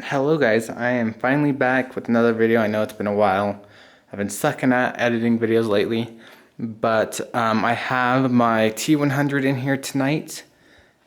Hello guys, I am finally back with another video. I know it's been a while. I've been sucking at editing videos lately, but I have my T100 in here tonight,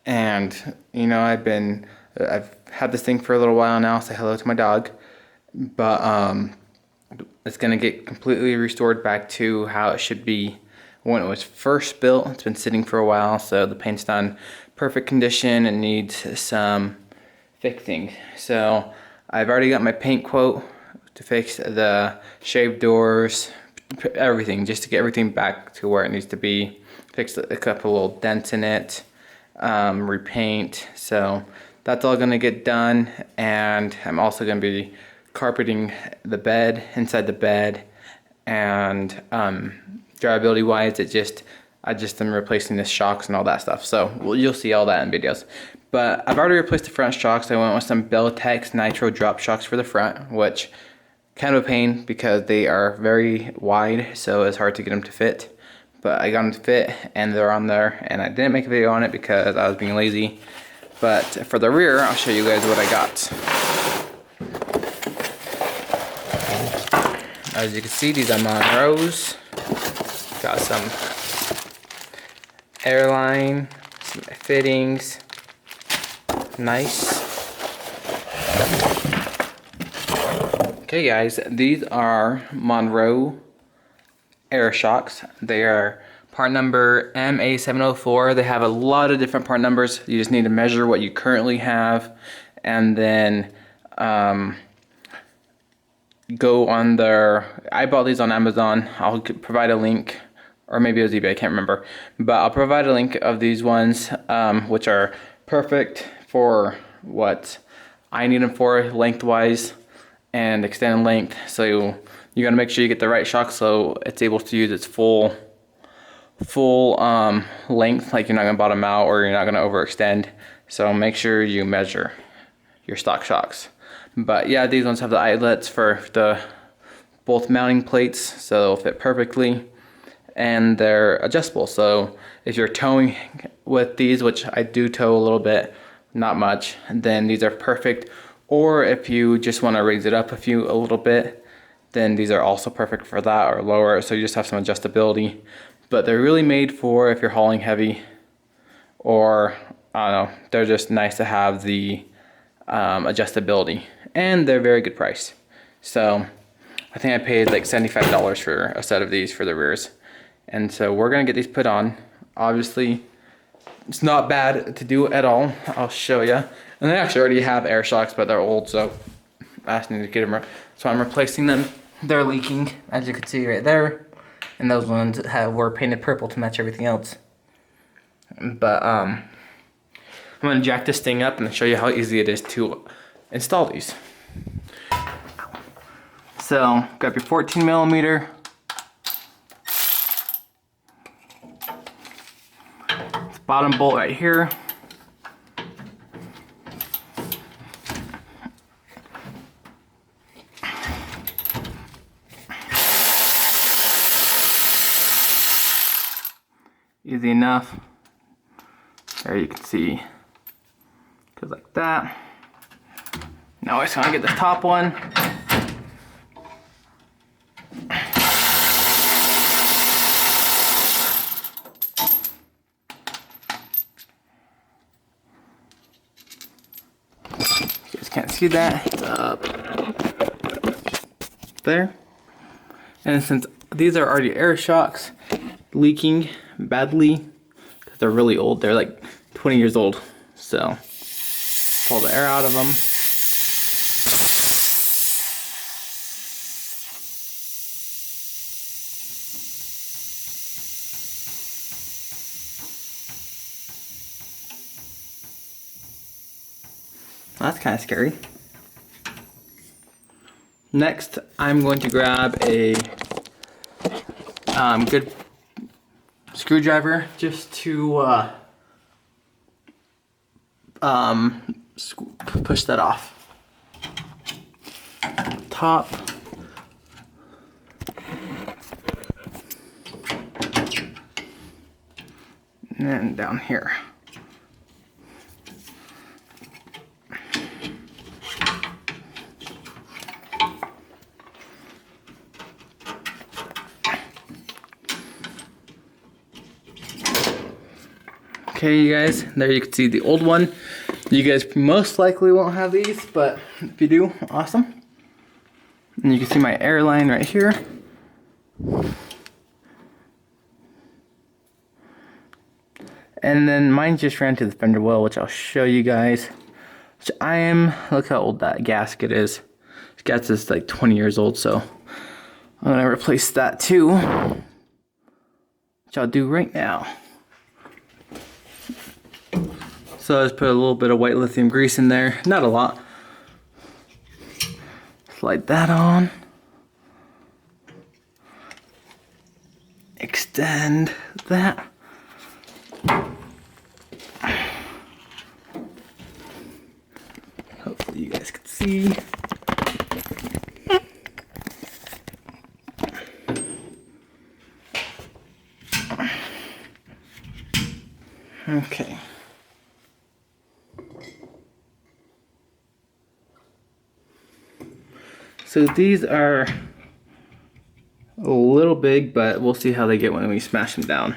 and you know I've had this thing for a little while now. Say hello to my dog, but it's gonna get completely restored back to how it should be when it was first built. It's been sitting for a while, so the paint's done perfect condition and needs some fixing. So I've already got my paint quote to fix the shaved doors, everything, just to get everything back to where it needs to be. Fix a couple little dents in it, repaint. So that's all gonna get done, and I'm also gonna be carpeting the bed, inside the bed, and durability wise, I just am replacing the shocks and all that stuff. So you'll see all that in videos. But I've already replaced the front shocks. I went with some Beltex Nitro drop shocks for the front, which kind of a pain because they are very wide, so it's hard to get them to fit. But I got them to fit, and they're on there, and I didn't make a video on it because I was being lazy. But for the rear, I'll show you guys what I got. As you can see, these are Monroes. Got some airline, some fittings. Nice. Okay guys, these are Monroe airshocks. They are part number MA704. They have a lot of different part numbers. You just need to measure what you currently have, and then go on their, I bought these on Amazon. I'll provide a link, or maybe it was eBay, I can't remember, but I'll provide a link of these ones, which are perfect for what I need them for, lengthwise and extended length. So you gotta make sure you get the right shock so it's able to use its full length. Like, you're not gonna bottom out or you're not gonna overextend. So make sure you measure your stock shocks. But yeah, these ones have the eyelets for the both mounting plates, so they'll fit perfectly, and they're adjustable. So if you're towing with these, which I do tow a little bit, not much, then these are perfect. Or if you just want to raise it up a little bit, then these are also perfect for that, or lower. So you just have some adjustability. But they're really made for if you're hauling heavy, or I don't know, they're just nice to have the adjustability, and they're very good price. So I think I paid like $75 for a set of these for the rears. And so we're gonna get these put on. Obviously, it's not bad to do at all. I'll show you. And they actually already have air shocks, but they're old, so I just need to get them. So I'm replacing them. They're leaking, as you can see right there. And those ones were painted purple to match everything else. But I'm gonna jack this thing up and show you how easy it is to install these. So grab your 14mm. Bottom bolt right here. Easy enough. There you can see, goes like that. Now I just want to get the top one. You guys can't see that. It's up there. And since these are already air shocks, leaking badly because they're really old, they're like 20 years old. So pull the air out of them. That's kind of scary. Next, I'm going to grab a good screwdriver just to push that off. Top. And then down here. Okay, you guys, there you can see the old one. You guys most likely won't have these, but if you do, awesome. And you can see my air line right here. And then mine just ran to the fender well, which I'll show you guys. Which look how old that gasket is. This gasket is like 20 years old, so I'm gonna replace that too. Which I'll do right now. So I just put a little bit of white lithium grease in there, not a lot. Slide that on. Extend that. Hopefully you guys can see. Okay. So these are a little big, but we'll see how they get when we smash them down.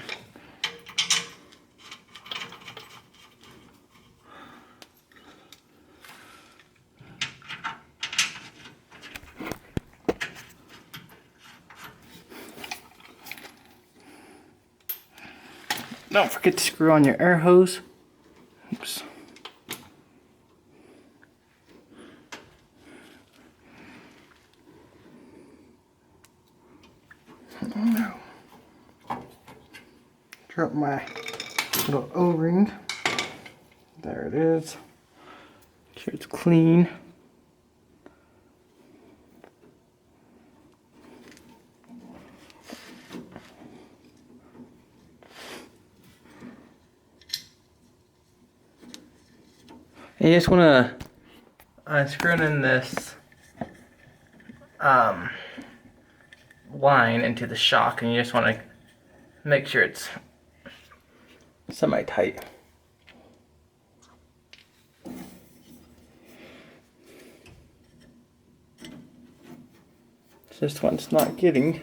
Don't forget to screw on your air hose. Oops. Oh no. Drop my little O-ring. There it is. Make sure it's clean. And you just want to unscrew in this line into the shock, and you just want to make sure it's semi-tight. This one's not getting.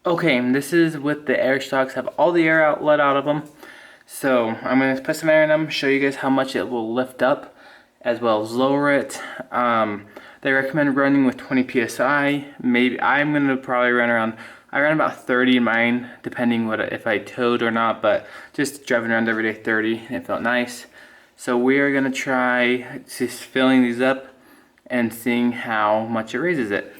Okay, and this is with the air shocks, have all the air let out of them. So I'm going to put some air in them, show you guys how much it will lift up, as well as lower it. They recommend running with 20 psi. Maybe I'm going to probably run around. I ran about 30 in mine, depending if I towed or not. But just driving around every day, 30, and it felt nice. So we are going to try just filling these up and seeing how much it raises it.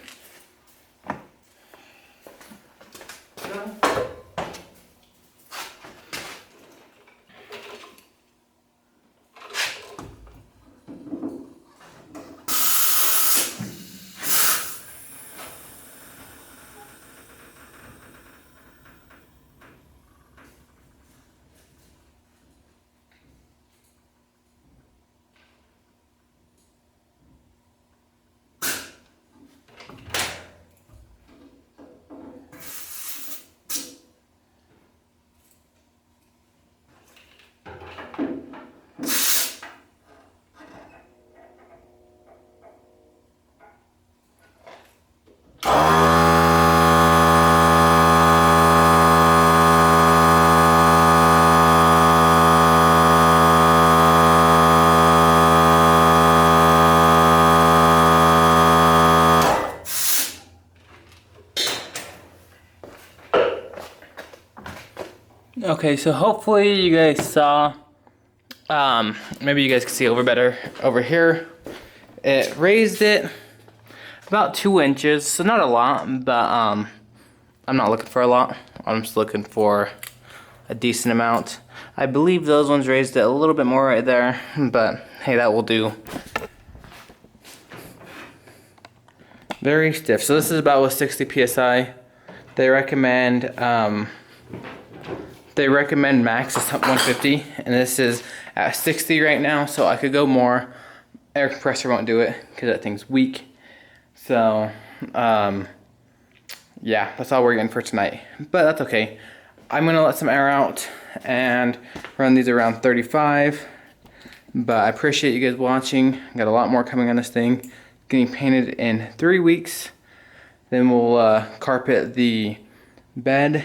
Okay, so hopefully you guys saw, maybe you guys can see better over here. It raised it about 2 inches, so not a lot, but I'm not looking for a lot. I'm just looking for a decent amount. I believe those ones raised it a little bit more right there, but hey, that will do. Very stiff. So this is about with 60 psi. They recommend max is 150, and this is at 60 right now, so I could go more. Air compressor won't do it because that thing's weak. So yeah, that's all we're getting for tonight, but that's okay. I'm gonna let some air out and run these around 35 But I appreciate you guys watching. Got a lot more coming on this thing. Getting painted in 3 weeks. Then we'll carpet the bed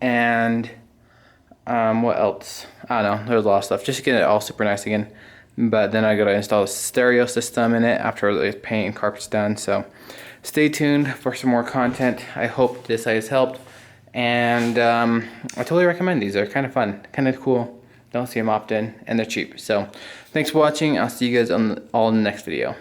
and what else? I don't know. There's a lot of stuff. Just to get it all super nice again. But then I gotta install a stereo system in it after the paint and carpet's done. So stay tuned for some more content. I hope this has helped. And I totally recommend these. They're kind of fun, kind of cool. Don't see them often, and they're cheap. So thanks for watching. I'll see you guys all in the next video.